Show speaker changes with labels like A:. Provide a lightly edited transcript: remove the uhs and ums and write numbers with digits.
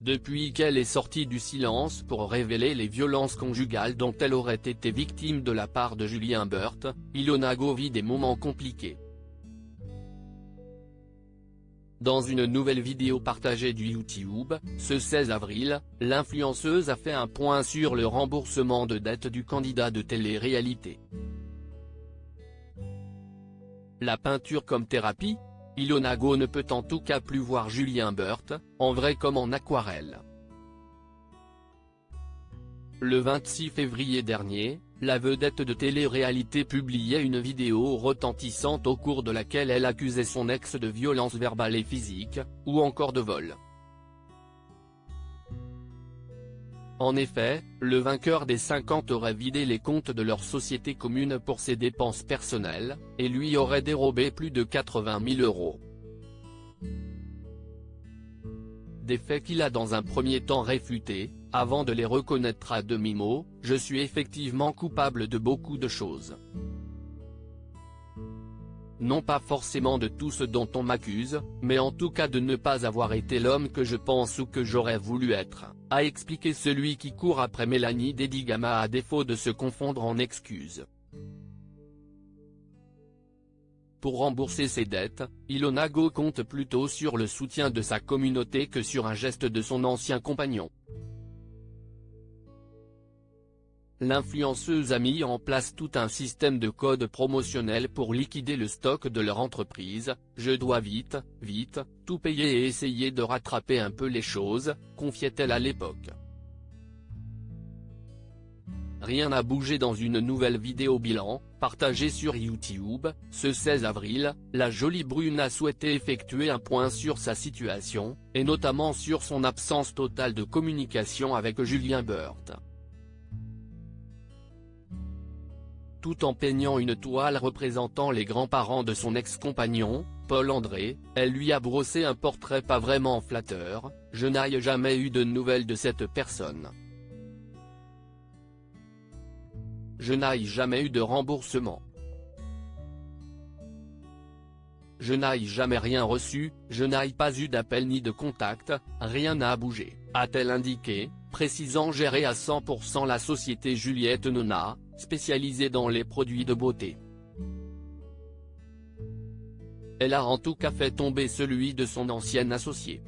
A: Depuis qu'elle est sortie du silence pour révéler les violences conjugales dont elle aurait été victime de la part de Julien Burt, Ilona Go vit des moments compliqués. Dans une nouvelle vidéo partagée du YouTube, ce 16 avril, l'influenceuse a fait un point sur le remboursement de dettes du candidat de télé-réalité. La peinture comme thérapie ? Ilona Go ne peut en tout cas plus voir Julien Burt, en vrai comme en aquarelle. Le 26 février dernier, la vedette de télé-réalité publiait une vidéo retentissante au cours de laquelle elle accusait son ex de violences verbales et physiques, ou encore de vol. En effet, le vainqueur des 50 aurait vidé les comptes de leur société commune pour ses dépenses personnelles, et lui aurait dérobé plus de 80 000 €. Des faits qu'il a dans un premier temps réfutés, avant de les reconnaître à demi-mot: « Je suis effectivement coupable de beaucoup de choses. Non pas forcément de tout ce dont on m'accuse, mais en tout cas de ne pas avoir été l'homme que je pense ou que j'aurais voulu être », a expliqué celui qui court après Mélanie Dedigama à défaut de se confondre en excuses. Pour rembourser ses dettes, Ilona Go compte plutôt sur le soutien de sa communauté que sur un geste de son ancien compagnon. L'influenceuse a mis en place tout un système de codes promotionnels pour liquider le stock de leur entreprise. « Je dois vite, tout payer et essayer de rattraper un peu les choses », confiait-elle à l'époque. Rien n'a bougé dans une nouvelle vidéo bilan, partagée sur YouTube, ce 16 avril, la jolie brune a souhaité effectuer un point sur sa situation, et notamment sur son absence totale de communication avec Julien Burt. Tout en peignant une toile représentant les grands-parents de son ex-compagnon, Paul André, elle lui a brossé un portrait pas vraiment flatteur: « Je n'ai jamais eu de nouvelles de cette personne. Je n'ai jamais eu de remboursement. Je n'ai jamais rien reçu, je n'ai pas eu d'appel ni de contact, rien n'a bougé », a-t-elle indiqué, précisant gérer à 100% la société Juliette Nona, spécialisée dans les produits de beauté. Elle a en tout cas fait tomber celui de son ancien associé.